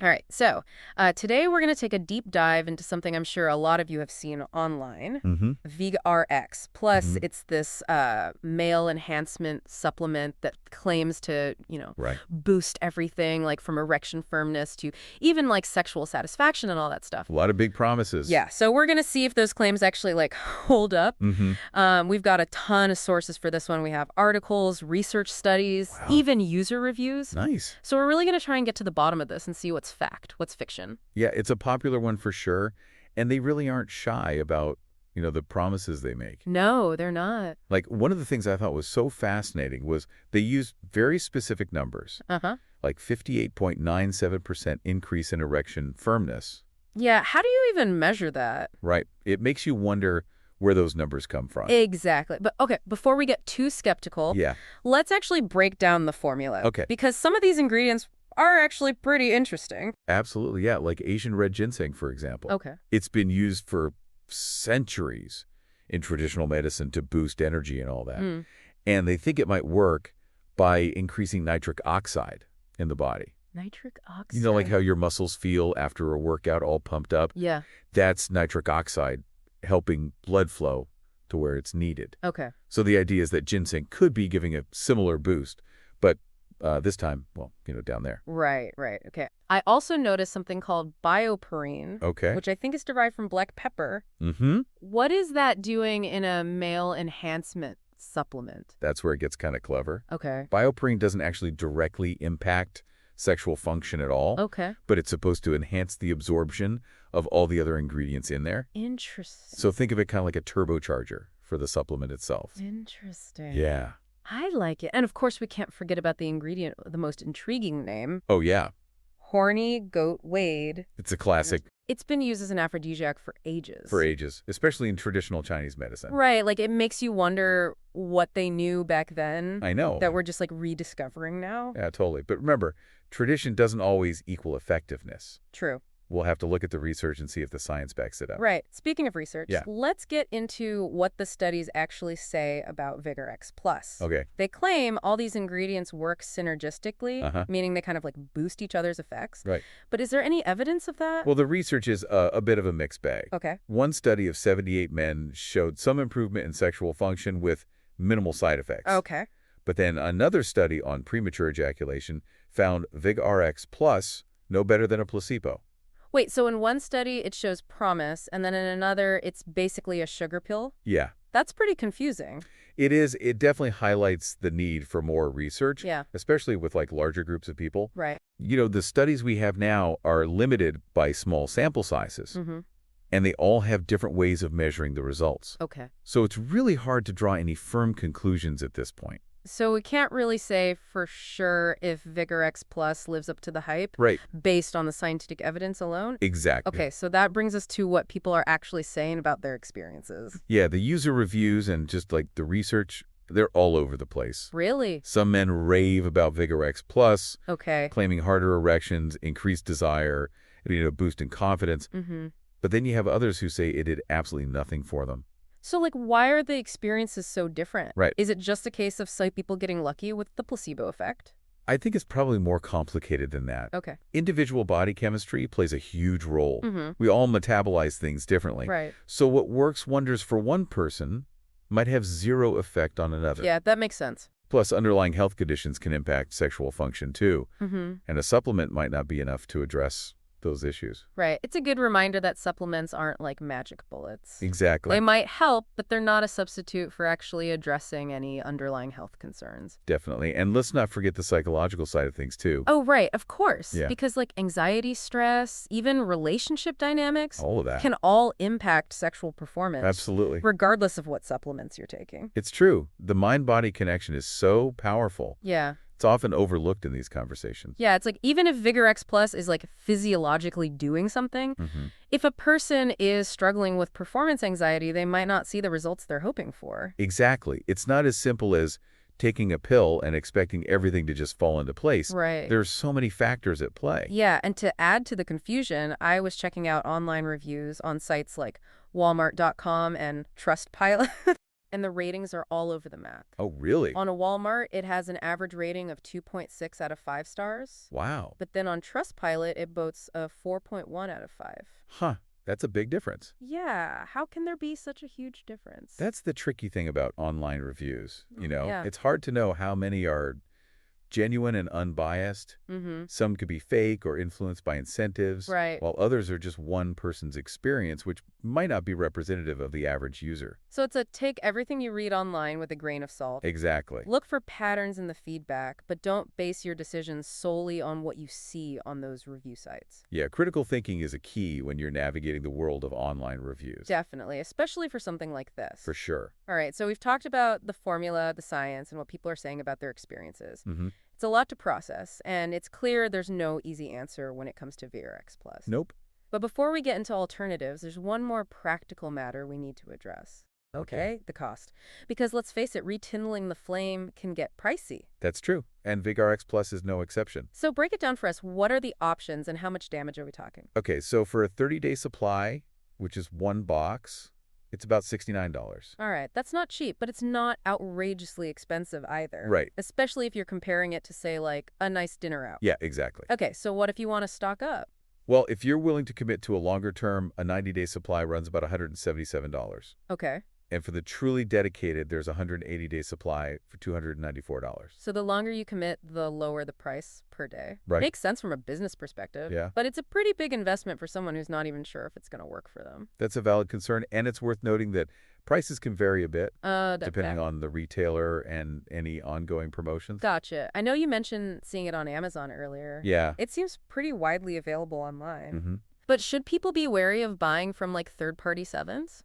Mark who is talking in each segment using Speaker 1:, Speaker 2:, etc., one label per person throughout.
Speaker 1: All right, so today we're going to take a deep dive into something I'm sure a lot of you have seen online,
Speaker 2: Mm-hmm.
Speaker 1: VigRX Plus.
Speaker 2: Mm-hmm.
Speaker 1: It's this male enhancement supplement that claims to,
Speaker 2: Right.
Speaker 1: boost everything, like from erection firmness to even like sexual satisfaction and all that stuff.
Speaker 2: A lot of big promises.
Speaker 1: Yeah, so we're going to see if those claims actually like hold up.
Speaker 2: Mm-hmm.
Speaker 1: We've got a ton of sources for this one. We have articles, research studies,
Speaker 2: Wow.
Speaker 1: even user reviews.
Speaker 2: Nice.
Speaker 1: So we're really going to try and get to the bottom of this and see what's fact, what's fiction.
Speaker 2: Yeah, it's a popular one for sure. And they really aren't shy about, the promises they make.
Speaker 1: No, they're not.
Speaker 2: Like, one of the things I thought was so fascinating was they used very specific numbers,
Speaker 1: Uh-huh.
Speaker 2: like 58.97% increase in erection firmness.
Speaker 1: Yeah, how do you even measure that?
Speaker 2: Right. It makes you wonder where those numbers come from.
Speaker 1: Exactly. But okay, before we get too skeptical,
Speaker 2: Yeah.
Speaker 1: let's actually break down the formula.
Speaker 2: Okay.
Speaker 1: Because some of these ingredients are actually pretty interesting.
Speaker 2: Absolutely. Yeah. Like Asian red ginseng, for example.
Speaker 1: Okay.
Speaker 2: It's been used for centuries in traditional medicine to boost energy and all that.
Speaker 1: Mm.
Speaker 2: And they think it might work by increasing nitric oxide in the body.
Speaker 1: Nitric oxide.
Speaker 2: You know, like how your muscles feel after a workout all pumped up?
Speaker 1: Yeah.
Speaker 2: That's nitric oxide helping blood flow to where it's needed.
Speaker 1: Okay.
Speaker 2: So the idea is that ginseng could be giving a similar boost, but this time, well, down there.
Speaker 1: Right, right. Okay. I also noticed something called bioperine,
Speaker 2: Okay.
Speaker 1: which I think is derived from black pepper.
Speaker 2: Mm-hmm.
Speaker 1: What is that doing in a male enhancement supplement?
Speaker 2: That's where it gets kind of clever.
Speaker 1: Okay.
Speaker 2: Bioperine doesn't actually directly impact sexual function at all,
Speaker 1: Okay.
Speaker 2: but it's supposed to enhance the absorption of all the other ingredients in there.
Speaker 1: Interesting.
Speaker 2: So think of it kind of like a turbocharger for the supplement itself.
Speaker 1: Interesting.
Speaker 2: Yeah.
Speaker 1: I like it. And of course, we can't forget about the ingredient, the most intriguing name,
Speaker 2: Oh, yeah.
Speaker 1: horny goat wade.
Speaker 2: It's a classic
Speaker 1: It's been used as an aphrodisiac for ages.
Speaker 2: for ages, especially in traditional Chinese medicine.
Speaker 1: Right. Like it makes you wonder what they knew back then
Speaker 2: I know.
Speaker 1: that we're just like rediscovering now.
Speaker 2: Yeah, totally. But remember, tradition doesn't always equal effectiveness.
Speaker 1: True.
Speaker 2: We'll have to look at the research and see if the science backs it up.
Speaker 1: Right. Speaking of research,
Speaker 2: Yeah.
Speaker 1: let's get into what the studies actually say about VigorX Plus.
Speaker 2: Okay.
Speaker 1: They claim all these ingredients work synergistically,
Speaker 2: Uh-huh.
Speaker 1: meaning they kind of like boost each other's effects.
Speaker 2: Right.
Speaker 1: But is there any evidence of that?
Speaker 2: Well, the research is a bit of a mixed bag.
Speaker 1: Okay.
Speaker 2: One study of 78 men showed some improvement in sexual function with minimal side effects.
Speaker 1: Okay.
Speaker 2: But then another study on premature ejaculation found VigRX Plus no better than a placebo.
Speaker 1: Wait, so in one study it shows promise, and then in another it's basically a sugar pill?
Speaker 2: Yeah,
Speaker 1: That's pretty confusing.
Speaker 2: it is. It definitely highlights the need for more research,
Speaker 1: Yeah.
Speaker 2: especially with like larger groups of people.
Speaker 1: Right.
Speaker 2: The studies we have now are limited by small sample sizes,
Speaker 1: Mm-hmm.
Speaker 2: and they all have different ways of measuring the results.
Speaker 1: Okay.
Speaker 2: So it's really hard to draw any firm conclusions at this point.
Speaker 1: So we can't really say for sure if VigorX Plus lives up to the hype
Speaker 2: Right.
Speaker 1: based on the scientific evidence alone?
Speaker 2: Exactly.
Speaker 1: Okay, so that brings us to what people are actually saying about their experiences.
Speaker 2: Yeah, the user reviews and just like the research, they're all over the place.
Speaker 1: Really?
Speaker 2: Some men rave about VigorX Plus,
Speaker 1: Okay.
Speaker 2: claiming harder erections, increased desire, boosting confidence.
Speaker 1: Mm-hmm.
Speaker 2: But then you have others who say it did absolutely nothing for them.
Speaker 1: So, like, why are the experiences so different?
Speaker 2: Right.
Speaker 1: Is it just a case of some people getting lucky with the placebo effect?
Speaker 2: I think it's probably more complicated than that.
Speaker 1: Okay.
Speaker 2: Individual body chemistry plays a huge role.
Speaker 1: Mm-hmm.
Speaker 2: We all metabolize things differently.
Speaker 1: Right.
Speaker 2: So what works wonders for one person might have zero effect on another.
Speaker 1: Yeah, that makes sense.
Speaker 2: Plus, underlying health conditions can impact sexual function too,
Speaker 1: Mm-hmm.
Speaker 2: and a supplement might not be enough to address those issues.
Speaker 1: Right. It's a good reminder that supplements aren't like magic bullets.
Speaker 2: Exactly.
Speaker 1: They might help, but they're not a substitute for actually addressing any underlying health concerns.
Speaker 2: Definitely. And let's not forget the psychological side of things too.
Speaker 1: Oh, right. Of course.
Speaker 2: Yeah.
Speaker 1: Because like anxiety, stress, even relationship dynamics
Speaker 2: All of that.
Speaker 1: can all impact sexual performance.
Speaker 2: Absolutely.
Speaker 1: Regardless of what supplements you're taking.
Speaker 2: It's true. The mind-body connection is so powerful.
Speaker 1: Yeah.
Speaker 2: It's often overlooked in these conversations.
Speaker 1: Yeah, it's like even if VigorX Plus is like physiologically doing something,
Speaker 2: Mm-hmm.
Speaker 1: if a person is struggling with performance anxiety, they might not see the results they're hoping for.
Speaker 2: Exactly. It's not as simple as taking a pill and expecting everything to just fall into place.
Speaker 1: Right.
Speaker 2: There are so many factors at play.
Speaker 1: Yeah, and to add to the confusion, I was checking out online reviews on sites like Walmart.com and Trustpilot. and the ratings are all over the map.
Speaker 2: Oh, really?
Speaker 1: On a Walmart, it has an average rating of 2.6 out of 5 stars.
Speaker 2: Wow.
Speaker 1: But then on Trustpilot, it boasts a 4.1 out of 5.
Speaker 2: Huh. That's a big difference.
Speaker 1: Yeah, how can there be such a huge difference?
Speaker 2: That's the tricky thing about online reviews.
Speaker 1: Yeah.
Speaker 2: It's hard to know how many are genuine and unbiased.
Speaker 1: Mm-hmm.
Speaker 2: Some could be fake or influenced by incentives,
Speaker 1: Right.
Speaker 2: while others are just one person's experience, which might not be representative of the average user.
Speaker 1: So it's a take everything you read online with a grain of salt.
Speaker 2: Exactly.
Speaker 1: Look for patterns in the feedback, but don't base your decisions solely on what you see on those review sites.
Speaker 2: Yeah, critical thinking is a key when you're navigating the world of online reviews.
Speaker 1: Definitely, especially for something like this.
Speaker 2: For sure.
Speaker 1: All right, so we've talked about the formula, the science, and what people are saying about their experiences.
Speaker 2: Mm-hmm.
Speaker 1: It's a lot to process, and it's clear there's no easy answer when it comes to VigRX Plus.
Speaker 2: Nope.
Speaker 1: But before we get into alternatives, there's one more practical matter we need to address.
Speaker 2: Okay.
Speaker 1: The cost. Because let's face it, rekindling the flame can get pricey.
Speaker 2: That's true. And VigRX Plus is no exception.
Speaker 1: So break it down for us. What are the options and how much damage are we talking?
Speaker 2: Okay, so for a 30-day supply, which is one box, it's about $69.
Speaker 1: All right, that's not cheap, but it's not outrageously expensive either.
Speaker 2: Right.
Speaker 1: Especially if you're comparing it to, say, like a nice dinner out.
Speaker 2: Yeah, exactly.
Speaker 1: Okay, so what if you want to stock up?
Speaker 2: Well, if you're willing to commit to a longer term, a 90-day supply runs about $177.
Speaker 1: Okay.
Speaker 2: And for the truly dedicated, there's a 180-day supply for $294.
Speaker 1: So the longer you commit, the lower the price per day.
Speaker 2: Right.
Speaker 1: Makes sense from a business perspective.
Speaker 2: Yeah.
Speaker 1: But it's a pretty big investment for someone who's not even sure if it's going to work for them.
Speaker 2: That's a valid concern, and it's worth noting that prices can vary a bit depending on the retailer and any ongoing promotions.
Speaker 1: Gotcha. I know you mentioned seeing it on Amazon earlier.
Speaker 2: Yeah.
Speaker 1: It seems pretty widely available online.
Speaker 2: Mm-hmm.
Speaker 1: But should people be wary of buying from like third-party sevens?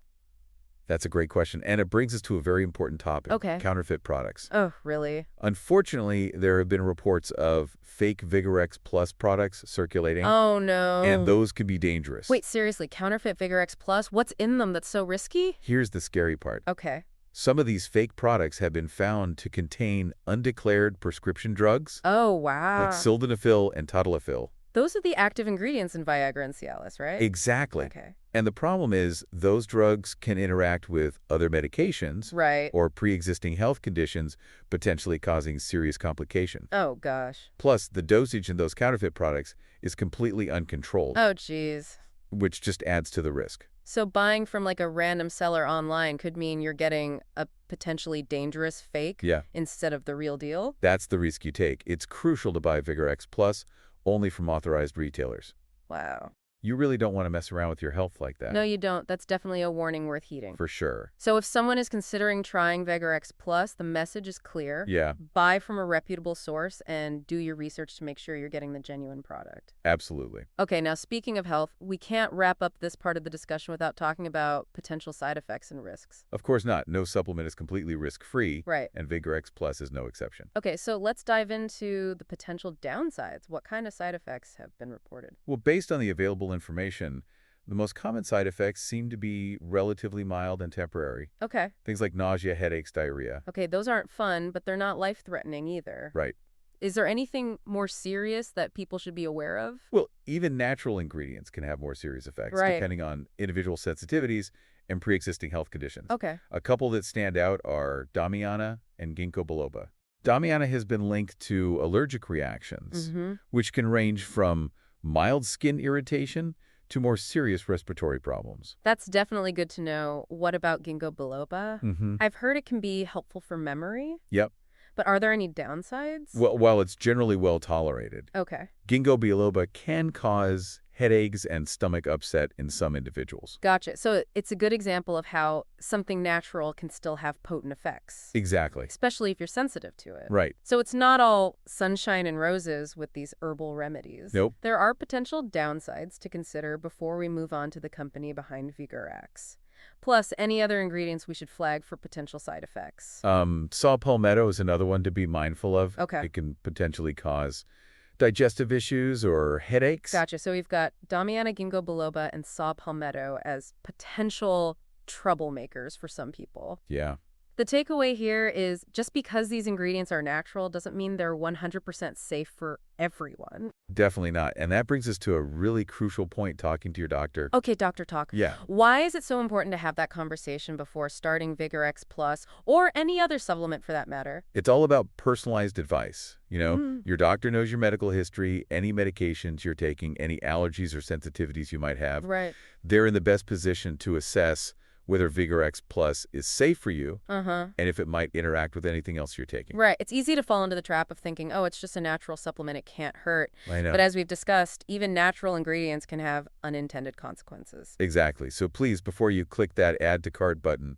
Speaker 2: That's a great question, and it brings us to a very important topic.
Speaker 1: Okay.
Speaker 2: Counterfeit products.
Speaker 1: Oh, really?
Speaker 2: Unfortunately, there have been reports of fake VigRX Plus products circulating.
Speaker 1: Oh, no.
Speaker 2: And those can be dangerous.
Speaker 1: Wait, seriously, counterfeit VigorX Plus? What's in them that's so risky?
Speaker 2: Here's the scary part.
Speaker 1: Okay.
Speaker 2: Some of these fake products have been found to contain undeclared prescription drugs,
Speaker 1: Oh, wow.
Speaker 2: like sildenafil and tadalafil.
Speaker 1: Those are the active ingredients in Viagra and Cialis, right?
Speaker 2: Exactly.
Speaker 1: Okay.
Speaker 2: And the problem is those drugs can interact with other medications
Speaker 1: Right.
Speaker 2: or pre-existing health conditions, potentially causing serious complication.
Speaker 1: Oh, gosh.
Speaker 2: Plus, the dosage in those counterfeit products is completely uncontrolled,
Speaker 1: Oh, geez.
Speaker 2: which just adds to the risk.
Speaker 1: So buying from like a random seller online could mean you're getting a potentially dangerous fake
Speaker 2: Yeah,
Speaker 1: instead of the real deal?
Speaker 2: that's the risk you take. It's crucial to buy VigorX Plus only from authorized retailers.
Speaker 1: Wow.
Speaker 2: You really don't want to mess around with your health like that.
Speaker 1: No, you don't. That's definitely a warning worth heeding.
Speaker 2: For sure.
Speaker 1: So if someone is considering trying VigorX Plus, the message is clear.
Speaker 2: Yeah,
Speaker 1: Buy from a reputable source and do your research to make sure you're getting the genuine product.
Speaker 2: absolutely.
Speaker 1: Okay, now speaking of health, we can't wrap up this part of the discussion without talking about potential side effects and risks.
Speaker 2: Of course not. No supplement is completely risk-free,
Speaker 1: Right.
Speaker 2: and VigorX Plus is no exception.
Speaker 1: Okay, so let's dive into the potential downsides. What kind of side effects have been reported?
Speaker 2: Well, based on the available information, the most common side effects seem to be relatively mild and temporary.
Speaker 1: Okay.
Speaker 2: Things like nausea, headaches, diarrhea.
Speaker 1: Okay, those aren't fun, but they're not life-threatening either.
Speaker 2: Right.
Speaker 1: Is there anything more serious that people should be aware of?
Speaker 2: Well, even natural ingredients can have more serious effects,
Speaker 1: Right.
Speaker 2: depending on individual sensitivities and pre-existing health conditions.
Speaker 1: Okay.
Speaker 2: A couple that stand out are Damiana and Ginkgo biloba. Damiana has been linked to allergic reactions, which can range from mild skin irritation to more serious respiratory problems.
Speaker 1: That's definitely good to know. What about ginkgo biloba? I've heard it can be helpful for memory,
Speaker 2: Yep.
Speaker 1: but are there any downsides?
Speaker 2: Well, while it's generally well tolerated,
Speaker 1: Okay.
Speaker 2: Ginkgo biloba can cause headaches and stomach upset in some individuals.
Speaker 1: Gotcha. So it's a good example of how something natural can still have potent effects,
Speaker 2: Exactly.
Speaker 1: especially if you're sensitive to it.
Speaker 2: Right.
Speaker 1: So it's not all sunshine and roses with these herbal remedies.
Speaker 2: Nope.
Speaker 1: There are potential downsides to consider before we move on to the company behind VigorX. Plus, any other ingredients we should flag for potential side effects.
Speaker 2: Saw palmetto is another one to be mindful of.
Speaker 1: Okay.
Speaker 2: It can potentially cause digestive issues or headaches.
Speaker 1: Gotcha. So we've got Damiana ginkgo biloba and saw palmetto as potential troublemakers for some people.
Speaker 2: Yeah.
Speaker 1: The takeaway here is just because these ingredients are natural doesn't mean they're 100% safe for everyone.
Speaker 2: Definitely not. And that brings us to a really crucial point talking to your doctor.
Speaker 1: Okay, doctor talk.
Speaker 2: Yeah.
Speaker 1: Why is it so important to have that conversation before starting VigorX Plus or any other supplement for that matter?
Speaker 2: It's all about personalized advice.
Speaker 1: Mm.
Speaker 2: Your doctor knows your medical history, any medications you're taking, any allergies or sensitivities you might have.
Speaker 1: Right.
Speaker 2: They're in the best position to assess whether VigorX Plus is safe for you
Speaker 1: Uh-huh.
Speaker 2: and if it might interact with anything else you're taking.
Speaker 1: Right. It's easy to fall into the trap of thinking, oh, it's just a natural supplement, it can't hurt.
Speaker 2: I know.
Speaker 1: But as we've discussed, even natural ingredients can have unintended consequences.
Speaker 2: Exactly. So please, before you click that add to cart button,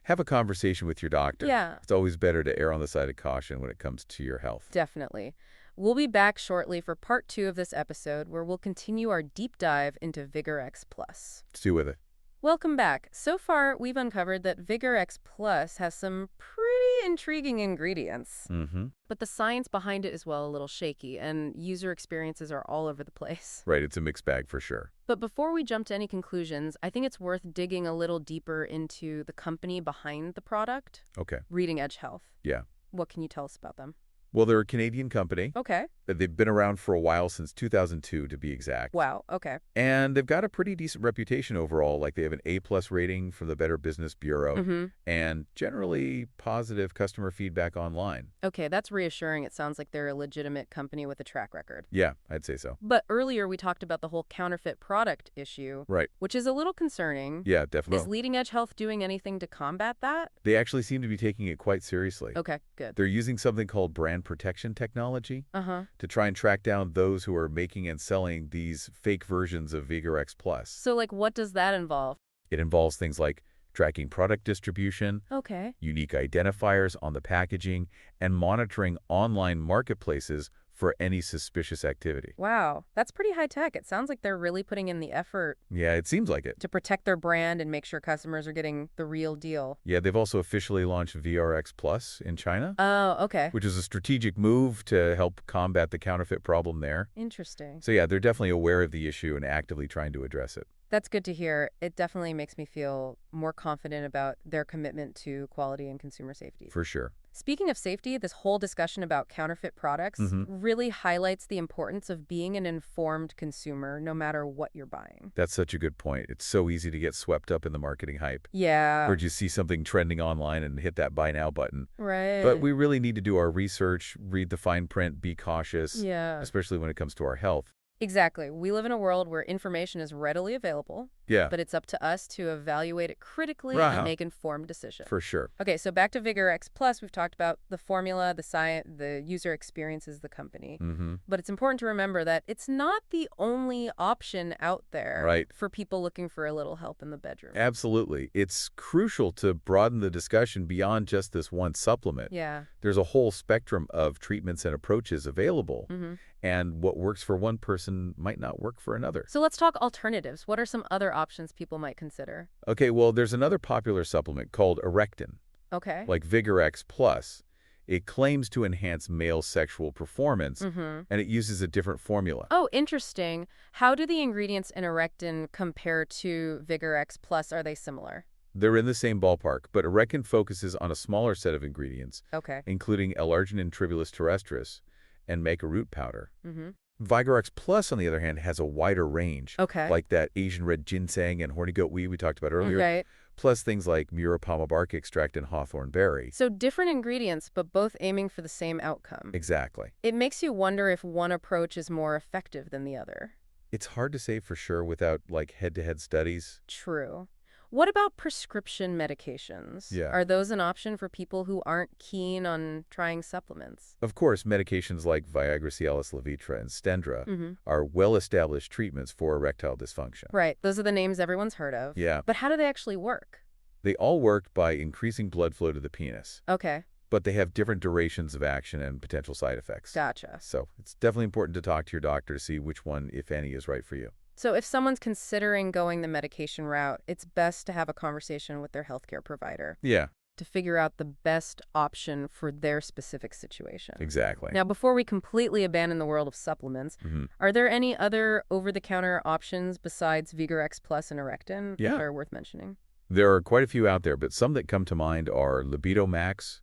Speaker 2: have a conversation with your doctor.
Speaker 1: Yeah.
Speaker 2: It's always better to err on the side of caution when it comes to your health.
Speaker 1: Definitely. We'll be back shortly for part 2 of this episode, where we'll continue our deep dive into VigorX Plus.
Speaker 2: Let's do with it.
Speaker 1: Welcome back. So far, we've uncovered that VigorX Plus has some pretty intriguing ingredients.
Speaker 2: Mm-hmm.
Speaker 1: But the science behind it is, well, a little shaky, and user experiences are all over the place.
Speaker 2: Right. It's a mixed bag for sure.
Speaker 1: But before we jump to any conclusions, I think it's worth digging a little deeper into the company behind the product,
Speaker 2: Okay.
Speaker 1: Leading Edge Health.
Speaker 2: Yeah.
Speaker 1: What can you tell us about them?
Speaker 2: Well, they're a Canadian company.
Speaker 1: Okay.
Speaker 2: They've been around for a while, since 2002 to be exact.
Speaker 1: Wow. Okay.
Speaker 2: And they've got a pretty decent reputation overall. Like they have an A+ rating from the Better Business Bureau
Speaker 1: Mm-hmm.
Speaker 2: and generally positive customer feedback online.
Speaker 1: Okay, that's reassuring. It sounds like they're a legitimate company with a track record.
Speaker 2: Yeah, I'd say so.
Speaker 1: But earlier we talked about the whole counterfeit product issue,
Speaker 2: Right.
Speaker 1: which is a little concerning.
Speaker 2: Yeah,
Speaker 1: Is
Speaker 2: definitely.
Speaker 1: Leading Edge Health doing anything to combat that?
Speaker 2: They actually seem to be taking it quite seriously.
Speaker 1: Okay, good.
Speaker 2: They're using something called brand protection technology
Speaker 1: Uh-huh.
Speaker 2: to try and track down those who are making and selling these fake versions of VigorX Plus.
Speaker 1: So, like, what does that involve?
Speaker 2: It involves things like tracking product distribution,
Speaker 1: Okay.
Speaker 2: unique identifiers on the packaging, and monitoring online marketplaces for any suspicious activity.
Speaker 1: Wow, that's pretty high tech. It sounds like they're really putting in the effort
Speaker 2: Yeah, it seems like it.
Speaker 1: to protect their brand and make sure customers are getting the real deal.
Speaker 2: Yeah, they've also officially launched VRX Plus in China,
Speaker 1: Oh, okay.
Speaker 2: which is a strategic move to help combat the counterfeit problem there.
Speaker 1: Interesting.
Speaker 2: So yeah, they're definitely aware of the issue and actively trying to address it.
Speaker 1: That's good to hear. It definitely makes me feel more confident about their commitment to quality and consumer safety.
Speaker 2: For sure.
Speaker 1: Speaking of safety, this whole discussion about counterfeit products really highlights the importance of being an informed consumer no matter what you're buying.
Speaker 2: That's such a good point. It's so easy to get swept up in the marketing hype.
Speaker 1: Yeah.
Speaker 2: Or just see something trending online and hit that buy now button.
Speaker 1: Right.
Speaker 2: But we really need to do our research, read the fine print, be cautious,
Speaker 1: Yeah.
Speaker 2: especially when it comes to our health.
Speaker 1: Exactly. We live in a world where information is readily available,
Speaker 2: Yeah,
Speaker 1: but it's up to us to evaluate it critically
Speaker 2: Right.
Speaker 1: and make informed decisions.
Speaker 2: for sure.
Speaker 1: Okay, so back to VigorX Plus, we've talked about the formula, the science, the user experiences, the company.
Speaker 2: Mm-hmm.
Speaker 1: But it's important to remember that it's not the only option out there
Speaker 2: Right.
Speaker 1: for people looking for a little help in the bedroom.
Speaker 2: Absolutely. It's crucial to broaden the discussion beyond just this one supplement.
Speaker 1: Yeah.
Speaker 2: There's a whole spectrum of treatments and approaches available,
Speaker 1: Mm-hmm.
Speaker 2: and what works for one person might not work for another.
Speaker 1: So let's talk alternatives. What are some other options people might consider?
Speaker 2: Okay, well, there's another popular supplement called erection,
Speaker 1: Okay.
Speaker 2: like VigorX Plus. It claims to enhance male sexual performance,
Speaker 1: Mm-hmm.
Speaker 2: and it uses a different formula.
Speaker 1: Oh, interesting. How do the ingredients in erectin compare to VigorX Plus? Are they similar?
Speaker 2: They're in the same ballpark, but erection focuses on a smaller set of ingredients,
Speaker 1: Okay.
Speaker 2: including L-arginine tribulus terrestris and make a root powder.
Speaker 1: Mm-hmm.
Speaker 2: VigorX Plus, on the other hand, has a wider range,
Speaker 1: Okay.
Speaker 2: like that Asian red ginseng and horny goat weed we talked about earlier,
Speaker 1: Right.
Speaker 2: plus things like Muropalma bark extract and hawthorn berry.
Speaker 1: So different ingredients, but both aiming for the same outcome.
Speaker 2: Exactly.
Speaker 1: It makes you wonder if one approach is more effective than the other.
Speaker 2: It's hard to say for sure without, like, head-to-head studies.
Speaker 1: True. What about prescription medications?
Speaker 2: Yeah.
Speaker 1: Are those an option for people who aren't keen on trying supplements?
Speaker 2: Of course, medications like Viagra, Cialis, Levitra, and Stendra
Speaker 1: Mm-hmm.
Speaker 2: are well-established treatments for erectile dysfunction.
Speaker 1: Right. Those are the names everyone's heard of.
Speaker 2: Yeah.
Speaker 1: But how do they actually work?
Speaker 2: They all work by increasing blood flow to the penis,
Speaker 1: Okay.
Speaker 2: but they have different durations of action and potential side effects.
Speaker 1: Gotcha.
Speaker 2: So it's definitely important to talk to your doctor to see which one, if any, is right for you.
Speaker 1: So if someone's considering going the medication route, it's best to have a conversation with their healthcare provider
Speaker 2: Yeah,
Speaker 1: to figure out the best option for their specific situation.
Speaker 2: exactly.
Speaker 1: Now, before we completely abandon the world of supplements,
Speaker 2: Mhm.
Speaker 1: are there any other over-the-counter options besides VigorX Plus and erectin
Speaker 2: Yeah.
Speaker 1: that are worth mentioning?
Speaker 2: There are quite a few out there, but some that come to mind are Libido Max,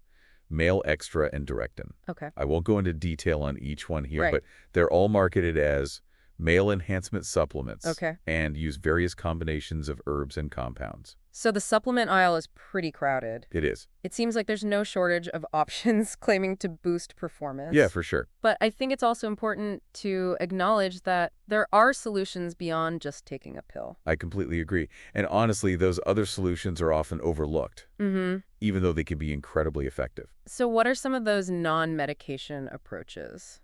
Speaker 2: Male Extra, and Directin.
Speaker 1: Okay.
Speaker 2: I won't go into detail on each one here,
Speaker 1: Right.
Speaker 2: but they're all marketed as male enhancement supplements
Speaker 1: Okay.
Speaker 2: and use various combinations of herbs and compounds.
Speaker 1: So the supplement aisle is pretty crowded.
Speaker 2: It is.
Speaker 1: It seems like there's no shortage of options claiming to boost performance.
Speaker 2: Yeah, for sure.
Speaker 1: But I think it's also important to acknowledge that there are solutions beyond just taking a pill.
Speaker 2: I completely agree. And honestly, those other solutions are often overlooked, even though they can be incredibly effective.
Speaker 1: So what are some of those non-medication approaches?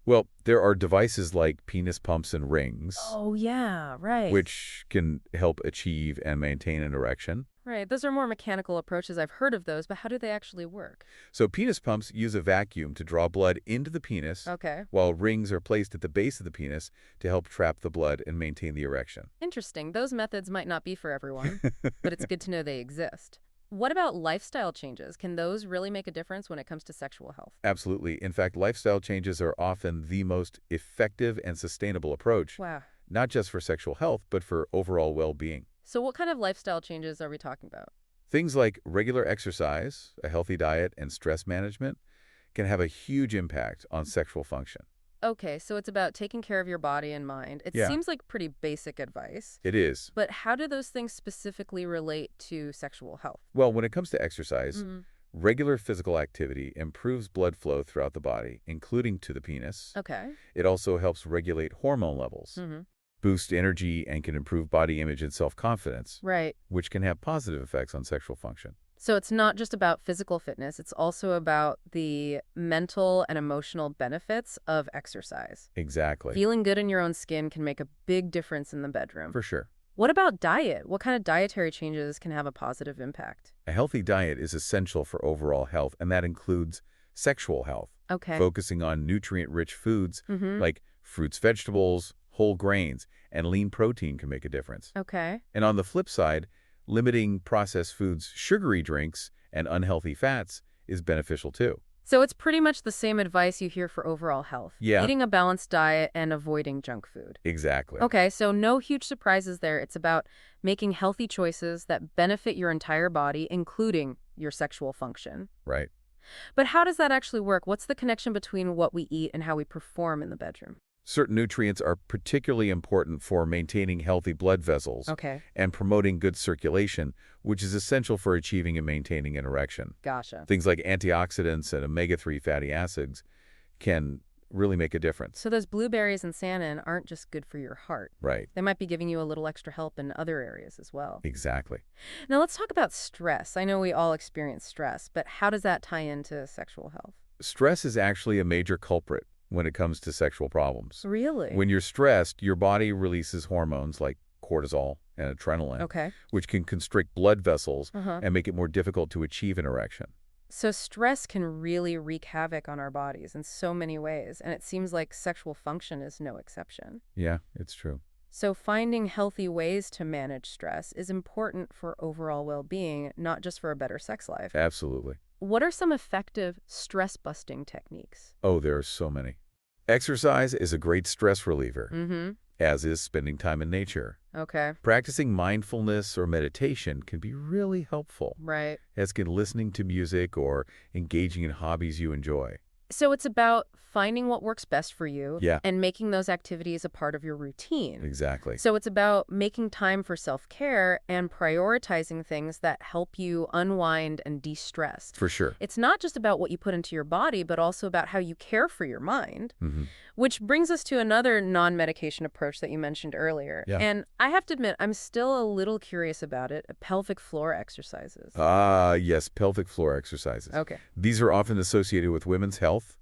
Speaker 2: Well, there are devices like penis pumps and rings,
Speaker 1: Oh, yeah, right.
Speaker 2: which can help achieve and maintain an erection.
Speaker 1: Right, those are more mechanical approaches. I've heard of those, but how do they actually work?
Speaker 2: So penis pumps use a vacuum to draw blood into the penis,
Speaker 1: Okay.
Speaker 2: while rings are placed at the base of the penis to help trap the blood and maintain the erection.
Speaker 1: Interesting. Those methods might not be for everyone, but it's good to know they exist. What about lifestyle changes? Can those really make a difference when it comes to sexual health?
Speaker 2: Absolutely. In fact, lifestyle changes are often the most effective and sustainable approach,
Speaker 1: Wow.
Speaker 2: not just for sexual health, but for overall well-being.
Speaker 1: So what kind of lifestyle changes are we talking about?
Speaker 2: Things like regular exercise, a healthy diet, and stress management can have a huge impact on sexual function.
Speaker 1: Okay, so it's about taking care of your body and mind. It
Speaker 2: Yeah.
Speaker 1: seems like pretty basic advice.
Speaker 2: It is.
Speaker 1: But how do those things specifically relate to sexual health?
Speaker 2: Well, when it comes to exercise,
Speaker 1: Mhm.
Speaker 2: regular physical activity improves blood flow throughout the body, including to the penis.
Speaker 1: Okay.
Speaker 2: It also helps regulate hormone levels, boost energy, and can improve body image and self-confidence,
Speaker 1: Right.
Speaker 2: which can have positive effects on sexual function.
Speaker 1: So it's not just about physical fitness, it's also about the mental and emotional benefits of exercise.
Speaker 2: Exactly.
Speaker 1: Feeling good in your own skin can make a big difference in the bedroom.
Speaker 2: For sure.
Speaker 1: What about diet? What kind of dietary changes can have a positive impact?
Speaker 2: A healthy diet is essential for overall health, and that includes sexual health.
Speaker 1: Okay.
Speaker 2: Focusing on nutrient-rich foods
Speaker 1: Mm-hmm.
Speaker 2: like fruits, vegetables, whole grains, and lean protein can make a difference.
Speaker 1: Okay.
Speaker 2: And on the flip side, limiting processed foods, sugary drinks, and unhealthy fats is beneficial too.
Speaker 1: So it's pretty much the same advice you hear for overall health.
Speaker 2: Yeah.
Speaker 1: Eating a balanced diet and avoiding junk food.
Speaker 2: Exactly.
Speaker 1: Okay, so no huge surprises there. It's about making healthy choices that benefit your entire body, including your sexual function.
Speaker 2: Right.
Speaker 1: But how does that actually work? What's the connection between what we eat and how we perform in the bedroom?
Speaker 2: Certain nutrients are particularly important for maintaining healthy blood vessels
Speaker 1: Okay,
Speaker 2: and promoting good circulation, which is essential for achieving and maintaining an erection.
Speaker 1: gotcha.
Speaker 2: Things like antioxidants and omega-3 fatty acids can really make a difference.
Speaker 1: So those blueberries and salmon aren't just good for your heart.
Speaker 2: Right.
Speaker 1: They might be giving you a little extra help in other areas as well.
Speaker 2: Exactly.
Speaker 1: Now let's talk about stress. I know we all experience stress, but how does that tie into sexual health?
Speaker 2: Stress is actually a major culprit when it comes to sexual problems.
Speaker 1: Really?
Speaker 2: When you're stressed, your body releases hormones like cortisol and adrenaline,
Speaker 1: Okay.
Speaker 2: which can constrict blood vessels
Speaker 1: Uh-huh.
Speaker 2: and make it more difficult to achieve an erection.
Speaker 1: So stress can really wreak havoc on our bodies in so many ways, and it seems like sexual function is no exception.
Speaker 2: Yeah, it's true.
Speaker 1: So finding healthy ways to manage stress is important for overall well-being, not just for a better sex life.
Speaker 2: Absolutely.
Speaker 1: What are some effective stress-busting techniques?
Speaker 2: Oh, there are so many. Exercise is a great stress reliever,
Speaker 1: Mm-hmm.
Speaker 2: as is spending time in nature.
Speaker 1: Okay.
Speaker 2: Practicing mindfulness or meditation can be really helpful,
Speaker 1: Right.
Speaker 2: as can listening to music or engaging in hobbies you enjoy.
Speaker 1: So it's about finding what works best for you
Speaker 2: Yeah.
Speaker 1: and making those activities a part of your routine.
Speaker 2: Exactly.
Speaker 1: So it's about making time for self-care and prioritizing things that help you unwind and de-stress.
Speaker 2: For sure.
Speaker 1: It's not just about what you put into your body, but also about how you care for your mind, which brings us to another non-medication approach that you mentioned earlier.
Speaker 2: Yeah.
Speaker 1: And I have to admit, I'm still a little curious about it, pelvic floor exercises.
Speaker 2: Ah, yes, pelvic floor exercises.
Speaker 1: Okay.
Speaker 2: These are often associated with women's health,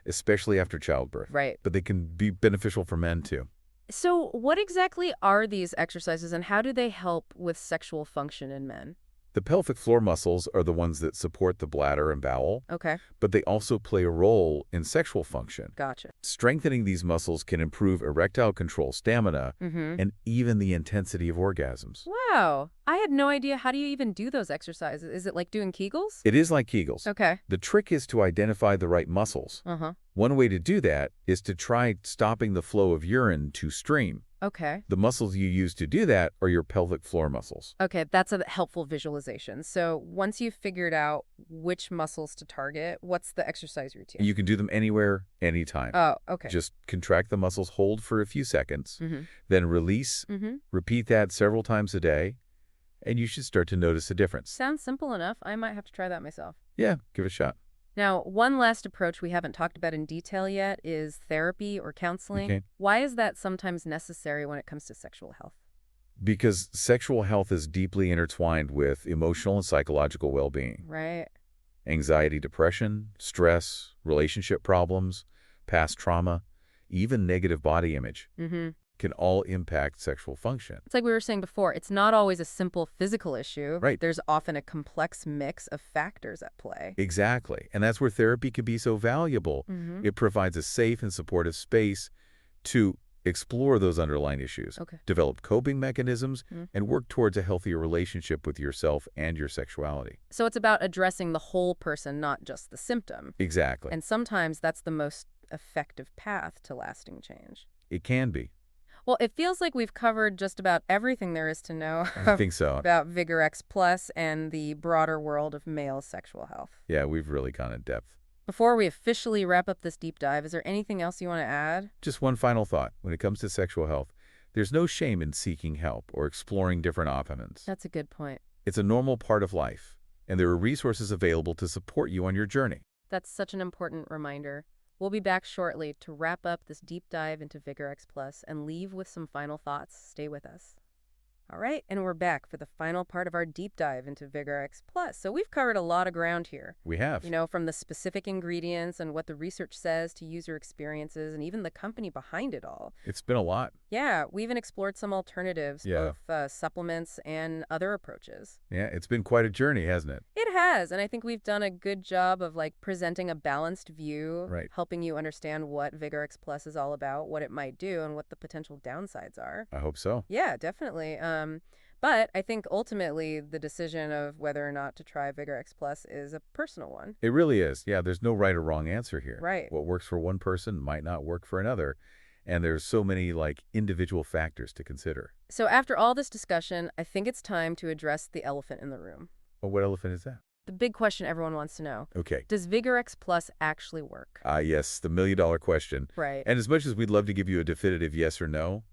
Speaker 2: especially after childbirth.
Speaker 1: Right.
Speaker 2: But they can be beneficial for men too.
Speaker 1: So what exactly are these exercises and how do they help with sexual function in men?
Speaker 2: The pelvic floor muscles are the ones that support the bladder and bowel,
Speaker 1: Okay.
Speaker 2: but they also play a role in sexual function.
Speaker 1: Gotcha.
Speaker 2: Strengthening these muscles can improve erectile control, stamina,
Speaker 1: Mm-hmm.
Speaker 2: and even the intensity of orgasms.
Speaker 1: Wow. I had no idea. How do you even do those exercises? Is it like doing Kegels?
Speaker 2: It is like Kegels.
Speaker 1: Okay.
Speaker 2: The trick is to identify the right muscles.
Speaker 1: Uh-huh.
Speaker 2: One way to do that is to try stopping the flow of urine to stream.
Speaker 1: Okay.
Speaker 2: The muscles you use to do that are your pelvic floor muscles.
Speaker 1: Okay, that's a helpful visualization. So once you've figured out which muscles to target, what's the exercise routine?
Speaker 2: You can do them anywhere, anytime.
Speaker 1: Oh, okay.
Speaker 2: Just contract the muscles, hold for a few seconds,
Speaker 1: Mm-hmm.
Speaker 2: then release.
Speaker 1: Mm-hmm.
Speaker 2: Repeat that several times a day, and you should start to notice a difference.
Speaker 1: Sounds simple enough. I might have to try that myself.
Speaker 2: Yeah, give it a shot.
Speaker 1: Now, one last approach we haven't talked about in detail yet is therapy or counseling.
Speaker 2: Okay.
Speaker 1: Why is that sometimes necessary when it comes to sexual health?
Speaker 2: Because sexual health is deeply intertwined with emotional and psychological well-being.
Speaker 1: Right.
Speaker 2: Anxiety, depression, stress, relationship problems, past trauma, even negative body image
Speaker 1: Mm-hmm.
Speaker 2: can all impact sexual function.
Speaker 1: It's like we were saying before, it's not always a simple physical issue.
Speaker 2: Right.
Speaker 1: There's often a complex mix of factors at play.
Speaker 2: Exactly. And that's where therapy can be so valuable.
Speaker 1: Mm-hmm.
Speaker 2: It provides a safe and supportive space to explore those underlying issues,
Speaker 1: Okay.
Speaker 2: develop coping mechanisms,
Speaker 1: Mm-hmm.
Speaker 2: and work towards a healthier relationship with yourself and your sexuality.
Speaker 1: So it's about addressing the whole person, not just the symptom.
Speaker 2: Exactly.
Speaker 1: And sometimes that's the most effective path to lasting change.
Speaker 2: It can be.
Speaker 1: Well, it feels like we've covered just about everything there is to know
Speaker 2: I think so.
Speaker 1: about VigRX Plus and the broader world of male sexual health.
Speaker 2: Yeah, we've really gone in depth.
Speaker 1: Before we officially wrap up this deep dive, is there anything else you want to add?
Speaker 2: Just one final thought. When it comes to sexual health, there's no shame in seeking help or exploring different options.
Speaker 1: That's a good point.
Speaker 2: It's a normal part of life, and there are resources available to support you on your journey.
Speaker 1: That's such an important reminder. We'll be back shortly to wrap up this deep dive into VigorX Plus and leave with some final thoughts. Stay with us. All right, and we're back for the final part of our deep dive into VigorX Plus. So we've covered a lot of ground here.
Speaker 2: We have.
Speaker 1: You know, from the specific ingredients and what the research says to user experiences and even the company behind it all.
Speaker 2: It's been a lot.
Speaker 1: Yeah, we even explored some alternatives,
Speaker 2: Yeah.
Speaker 1: both supplements and other approaches.
Speaker 2: Yeah, it's been quite a journey, hasn't it?
Speaker 1: It has, and I think we've done a good job of presenting a balanced view,
Speaker 2: Right.
Speaker 1: helping you understand what VigorX Plus is all about, what it might do, and what the potential downsides are.
Speaker 2: I hope so.
Speaker 1: Yeah, definitely. But I think ultimately the decision of whether or not to try VigorX Plus is a personal one.
Speaker 2: It really is. Yeah, there's no right or wrong answer here.
Speaker 1: Right.
Speaker 2: What works for one person might not work for another. And there's so many individual factors to consider.
Speaker 1: So after all this discussion, I think it's time to address the elephant in the room.
Speaker 2: Well, what elephant is that?
Speaker 1: The big question everyone wants to know.
Speaker 2: Okay.
Speaker 1: Does VigorX Plus actually work?
Speaker 2: Yes, the million-dollar question.
Speaker 1: Right.
Speaker 2: And as much as we'd love to give you a definitive yes or no,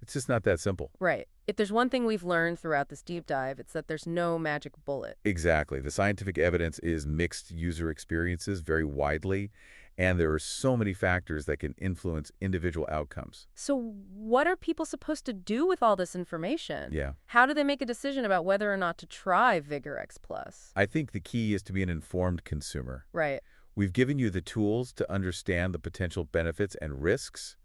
Speaker 2: it's just not that simple.
Speaker 1: Right. If there's one thing we've learned throughout this deep dive, it's that there's no magic bullet.
Speaker 2: Exactly. The scientific evidence is mixed user experiences very widely, and there are so many factors that can influence individual outcomes.
Speaker 1: So what are people supposed to do with all this information?
Speaker 2: Yeah.
Speaker 1: How do they make a decision about whether or not to try VigorX Plus?
Speaker 2: I think the key is to be an informed consumer.
Speaker 1: Right.
Speaker 2: We've given you the tools to understand the potential benefits and risks,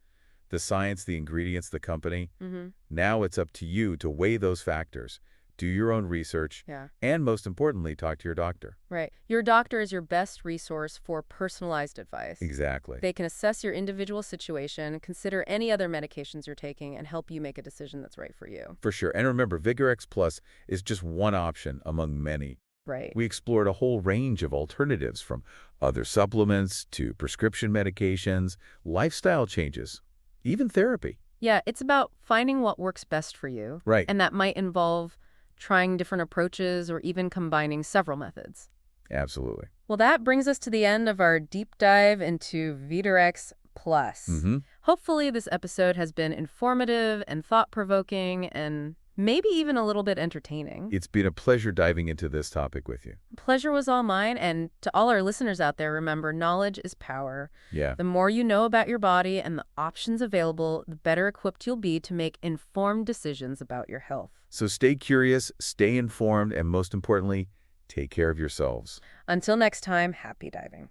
Speaker 2: the science, the ingredients, the company.
Speaker 1: Mm-hmm.
Speaker 2: Now it's up to you to weigh those factors, do your own research,
Speaker 1: Yeah.
Speaker 2: and most importantly, talk to your doctor.
Speaker 1: Right. Your doctor is your best resource for personalized advice.
Speaker 2: Exactly.
Speaker 1: They can assess your individual situation, consider any other medications you're taking, and help you make a decision that's right for you.
Speaker 2: For sure. And remember, VigorX Plus is just one option among many.
Speaker 1: Right.
Speaker 2: We explored a whole range of alternatives, from other supplements to prescription medications, lifestyle changes, even therapy.
Speaker 1: Yeah, it's about finding what works best for you.
Speaker 2: Right.
Speaker 1: And that might involve trying different approaches or even combining several methods.
Speaker 2: Absolutely.
Speaker 1: Well, that brings us to the end of our deep dive into VigorX Plus.
Speaker 2: Mm-hmm.
Speaker 1: Hopefully this episode has been informative and thought-provoking and maybe even a little bit entertaining.
Speaker 2: It's been a pleasure diving into this topic with you.
Speaker 1: Pleasure was all mine, and to all our listeners out there, remember, knowledge is power.
Speaker 2: Yeah.
Speaker 1: The more you know about your body and the options available, the better equipped you'll be to make informed decisions about your health.
Speaker 2: So stay curious, stay informed, and most importantly, take care of yourselves.
Speaker 1: Until next time, happy diving.